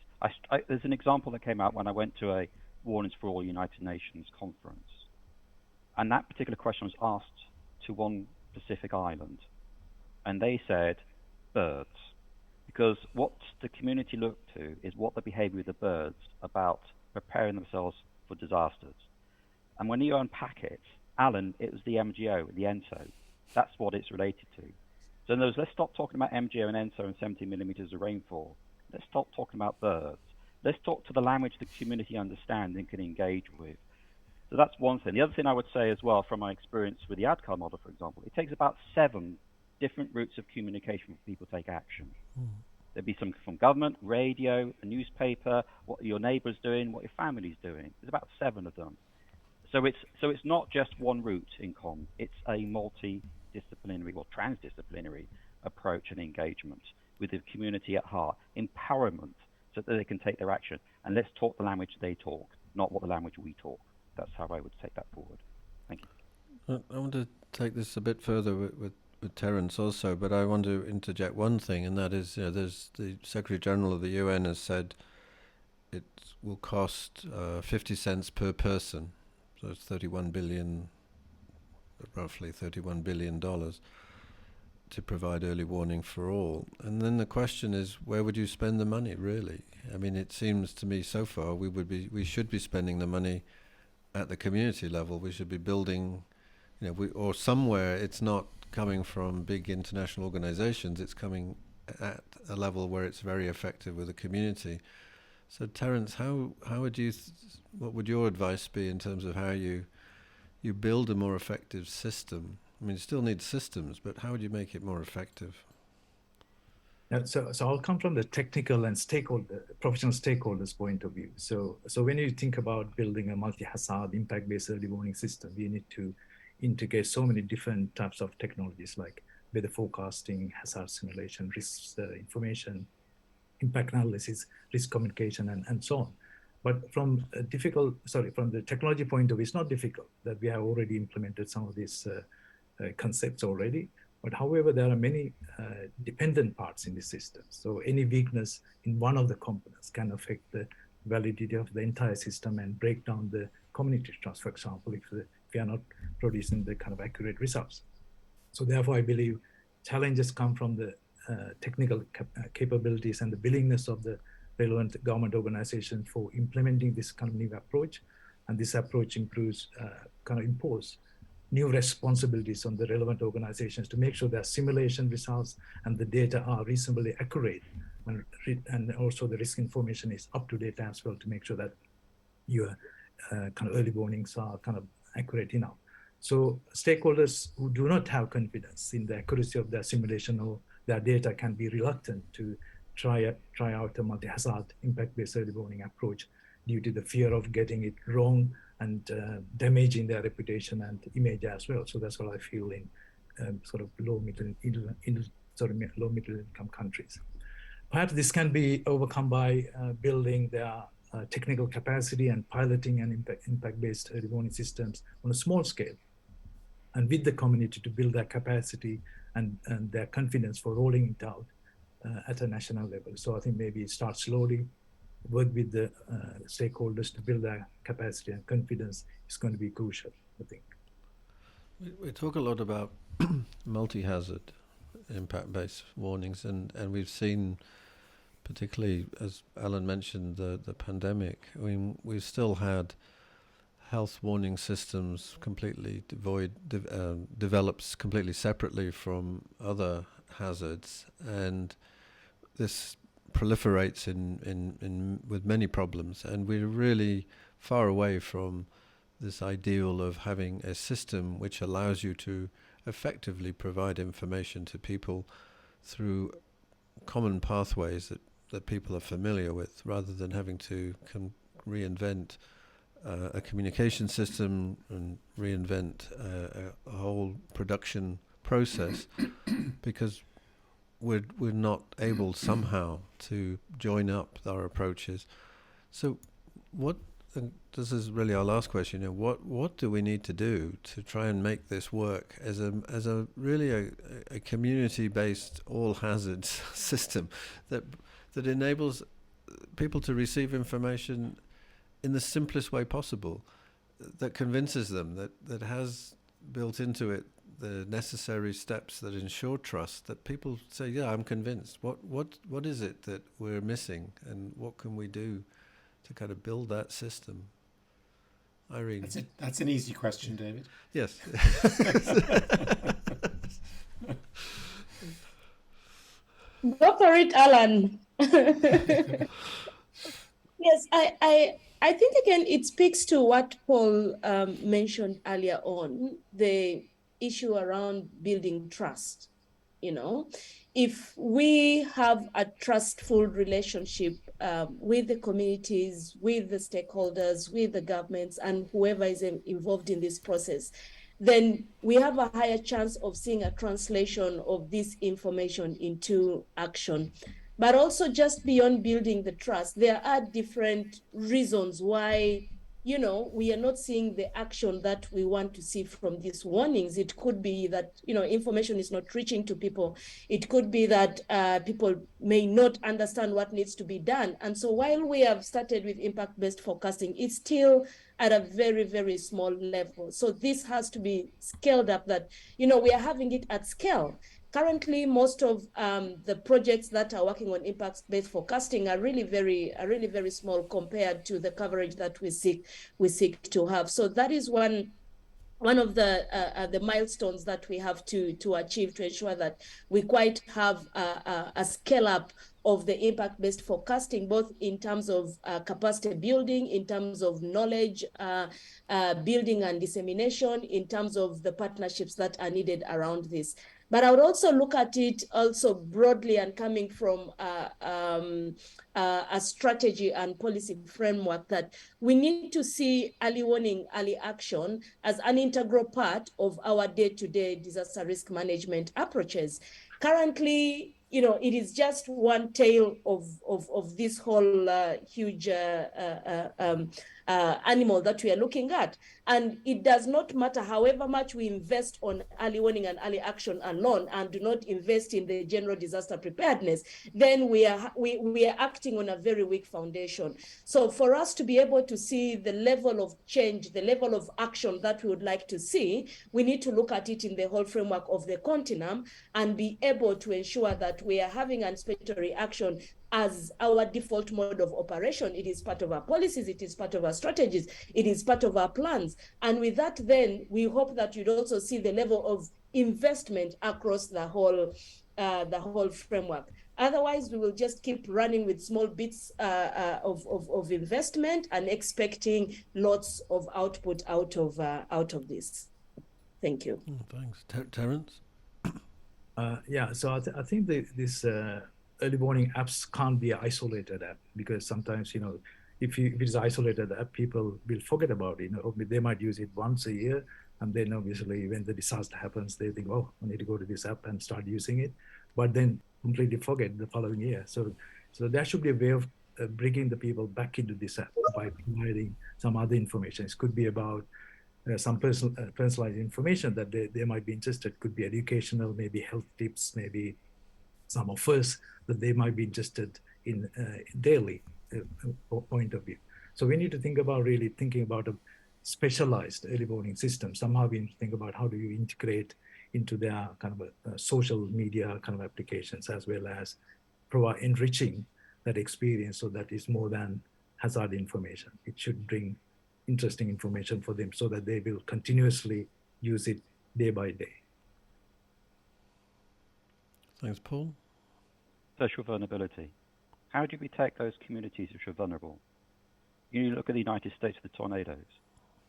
There's an example that came out when I went to a Warnings for All United Nations conference. And that particular question was asked to one Pacific island. And they said, birds. Because what the community looked to is what the behavior of the birds about preparing themselves for disasters. And when you unpack it, Alan, it was the MGO, the ENSO. That's what it's related to. So in other words, let's stop talking about MGO and ENSO and 70 millimeters of rainfall. Let's stop talking about birds. Let's talk to the language the community understands and can engage with. So that's one thing. The other thing I would say as well, from my experience with the ADCAR model, for example, it takes about 7 different routes of communication for people to take action. There'd be some from government, radio, a newspaper, what your neighbour's doing, what your family's doing. There's about 7 of them. So it's not just one route in com. It's a multidisciplinary or transdisciplinary approach and engagement with the community at heart. Empowerment so that they can take their action. And let's talk the language they talk, not what the language we talk. That's how I would take that forward. Thank you. I want to take this a bit further with Terrence also, but I want to interject one thing, and that is, there's the Secretary General of the UN has said it will cost 50 cents per person, so it's roughly $31 billion to provide early warning for all. And then the question is, where would you spend the money, really? I mean, it seems to me so far we should be spending the money at the community level. We should be building, or somewhere. It's not coming from big international organizations. It's coming at a level where it's very effective with the community. So Terrence, what would your advice be in terms of how you build a more effective system? I mean, you still need systems, but how would you make it more effective? So I'll come from the technical and professional stakeholders point of view. So when you think about building a multi-hazard impact-based early warning system, you need to integrate so many different types of technologies like weather forecasting, hazard simulation, risk information, impact analysis, risk communication, and so on. But from the technology point of view, it's not difficult that we have already implemented some of these concepts already. But however, there are many dependent parts in the system. So any weakness in one of the components can affect the validity of the entire system and break down the community trust, for example, if we are not producing the kind of accurate results. So therefore, I believe challenges come from the technical capabilities and the willingness of the relevant government organizations for implementing this kind of new approach. And this approach impose new responsibilities on the relevant organizations to make sure that simulation results and the data are reasonably accurate, and also the risk information is up to date as well to make sure that your kind of early warnings are kind of accurate enough. So stakeholders who do not have confidence in the accuracy of their simulation or their data can be reluctant to try out a multi-hazard impact-based early warning approach due to the fear of getting it wrong and damaging their reputation and image as well. So that's what I feel in sort of low-middle income countries. Perhaps this can be overcome by building their technical capacity and piloting and impact-based early warning systems on a small scale, and with the community to build their capacity and their confidence for rolling it out at a national level. So I think maybe start slowly, work with the stakeholders to build that capacity and confidence is going to be crucial, I think. We talk a lot about multi-hazard impact-based warnings, and we've seen, particularly as Alan mentioned, the pandemic. I mean, we've still had health warning systems completely develops completely separately from other hazards, and this proliferates in with many problems, and we're really far away from this ideal of having a system which allows you to effectively provide information to people through common pathways that people are familiar with, rather than having to reinvent a communication system and reinvent a whole production process because we're not able somehow to join up our approaches. So what, and this is really our last question, what do we need to do to try and make this work as a really a community-based all hazards system that enables people to receive information in the simplest way possible, that convinces them, that has built into it the necessary steps that ensure trust, that people say, yeah, I'm convinced. What is it that we're missing, and what can we do to kind of build that system? Irene. That's an easy question, David. Yes. Go for it, Alan. Yes, I think again it speaks to what Paul mentioned earlier on, the issue around building trust. If we have a trustful relationship with the communities, with the stakeholders, with the governments, and whoever is involved in this process, then we have a higher chance of seeing a translation of this information into action. But also, just beyond building the trust, there are different reasons why, we are not seeing the action that we want to see from these warnings. It could be that, information is not reaching to people. It could be that people may not understand what needs to be done. And so while we have started with impact-based forecasting, it's still at a very, very small level. So this has to be scaled up, that, we are having it at scale. Currently, most of the projects that are working on impact-based forecasting are really very small compared to the coverage that we seek to have. So that is one of the milestones that we have to achieve to ensure that we quite have a scale up of the impact-based forecasting, both in terms of capacity building, in terms of knowledge building and dissemination, in terms of the partnerships that are needed around this. But I would also look at it also broadly and coming from a strategy and policy framework, that we need to see early warning, early action as an integral part of our day-to-day disaster risk management approaches. Currently, it is just one tail of this whole huge animal that we are looking at. And it does not matter however much we invest on early warning and early action alone and do not invest in the general disaster preparedness, then we are acting on a very weak foundation. So for us to be able to see the level of change, the level of action that we would like to see, we need to look at it in the whole framework of the continuum and be able to ensure that we are having anticipatory action as our default mode of operation. It is part of our policies, it is part of our strategies, it is part of our plans. And with that, then we hope that you'd also see the level of investment across the whole framework. Otherwise, we will just keep running with small bits of investment and expecting lots of output out of this. Thank you. Thanks. Terrence? So I think this early warning apps can't be an isolated app, because sometimes, if it is isolated app, people will forget about it. They might use it once a year, and then obviously when the disaster happens, they think, oh, I need to go to this app and start using it, but then completely forget the following year. So there should be a way of bringing the people back into this app by providing some other information. It could be about some personalized information that they might be interested. Could be educational, maybe health tips, maybe some offers that they might be interested in daily. point of view. So we need to think about really thinking about a specialized early warning system. Somehow we need to think about how do you integrate into their kind of a social media kind of applications, as well as provide enriching that experience so that it's more than hazard information. It should bring interesting information for them so that they will continuously use it day by day. Thanks, Paul. Social vulnerability. How do we protect those communities which are vulnerable? You look at the United States with the tornadoes.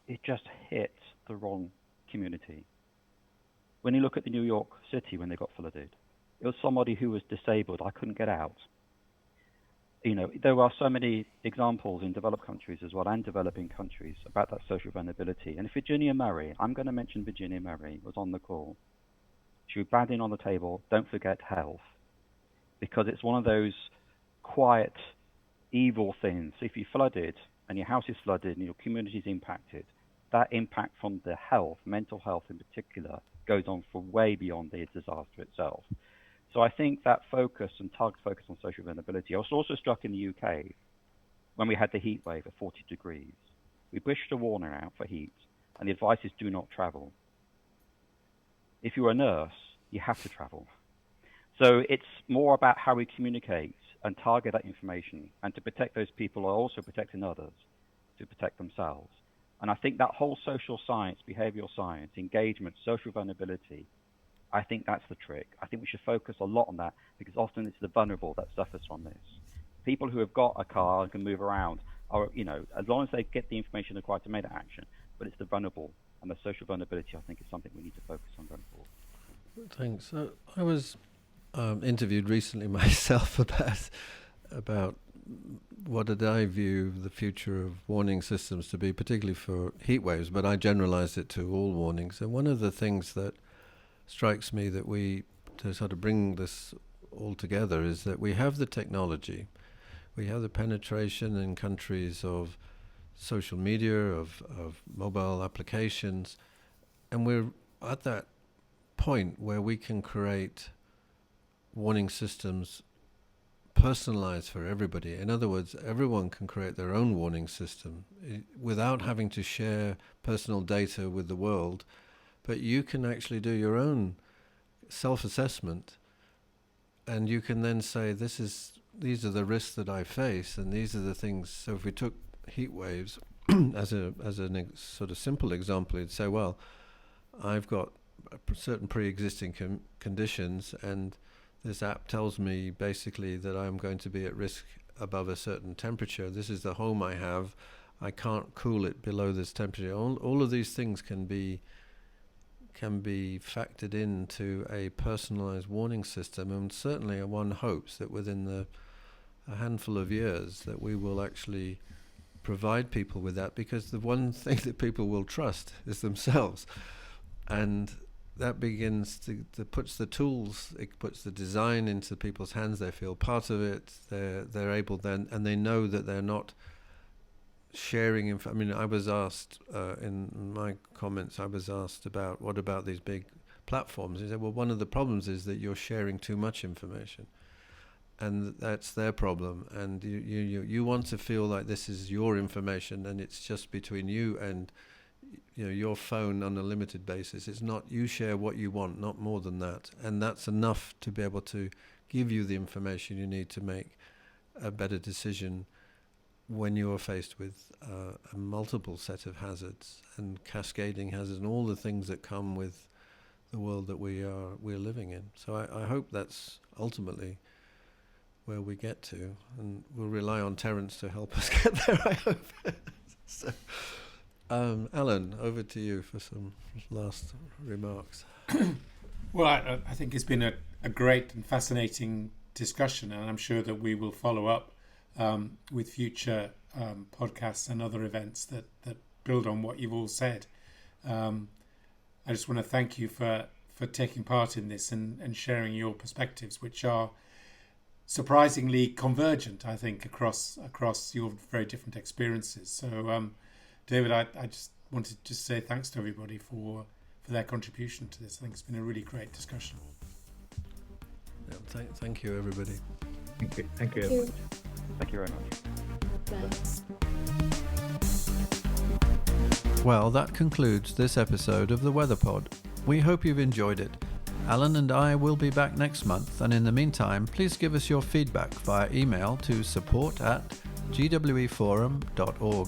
It just hit the wrong community. When you look at the New York City when they got flooded, it was somebody who was disabled. I couldn't get out. You know, there are so many examples in developed countries as well and developing countries about that social vulnerability. And if Virginia Murray, I'm going to mention Virginia Murray, was on the call. She was banging on the table, don't forget health, because it's one of those quiet, evil things. If you flooded and your house is flooded and your community is impacted, that impact from the health, mental health in particular, goes on for way beyond the disaster itself. So I think that focus and target focus on social vulnerability. I was also struck in the UK when we had the heat wave at 40 degrees. We pushed a warning out for heat, and the advice is do not travel. If you're a nurse, you have to travel. So it's more about how we communicate and target that information, and to protect those people are also protecting others to protect themselves. And I think that whole social science, behavioral science, engagement, social vulnerability, I think that's the trick. I think we should focus a lot on that, because often it's the vulnerable that suffers from this. People who have got a car and can move around are, you know, as long as they get the information required to make that action, but it's the vulnerable, and the social vulnerability, I think, is something we need to focus on going forward. Thanks. I was interviewed recently myself about what did I view the future of warning systems to be, particularly for heat waves, but I generalized it to all warnings. And one of the things that strikes me that we, to sort of bring this all together, is that we have the technology, we have the penetration in countries of social media, of mobile applications, and we're at that point where we can create warning systems personalized for everybody. In other words, everyone can create their own warning system without having to share personal data with the world, but you can actually do your own self-assessment, and you can then say, these are the risks that I face, and these are the things. So if we took heat waves as a sort of simple example, you'd say, well, I've got certain pre-existing conditions, and this app tells me basically that I'm going to be at risk above a certain temperature. This is the home I have. I can't cool it below this temperature. All of these things can be factored into a personalized warning system, and certainly one hopes that within a handful of years that we will actually provide people with that, because the one thing that people will trust is themselves. And that begins to puts the tools, it puts the design into people's hands. They feel part of it. They're able then, and they know that they're not sharing I mean, I was asked in my comments, I was asked about what about these big platforms. He said, well, one of the problems is that you're sharing too much information, and that's their problem. And you want to feel like this is your information, and it's just between you and your phone on a limited basis. It's not, you share what you want, not more than that. And that's enough to be able to give you the information you need to make a better decision when you're faced with a multiple set of hazards and cascading hazards and all the things that come with the world that we're living in. So I hope that's ultimately where we get to, and we'll rely on Terrence to help us get there, I hope. So, Alan, over to you for some last remarks. Well, I think it's been a great and fascinating discussion, and I'm sure that we will follow up with future podcasts and other events that build on what you've all said. I just want to thank you for taking part in this and sharing your perspectives, which are surprisingly convergent, I think, across your very different experiences. So, David, I just wanted to say thanks to everybody for their contribution to this. I think it's been a really great discussion. Yeah, thank you, everybody. Thank you, everybody. Thank you very much. Well, that concludes this episode of the WeatherPod. We hope you've enjoyed it. Alan and I will be back next month, and in the meantime, please give us your feedback via email to support@gweforum.org.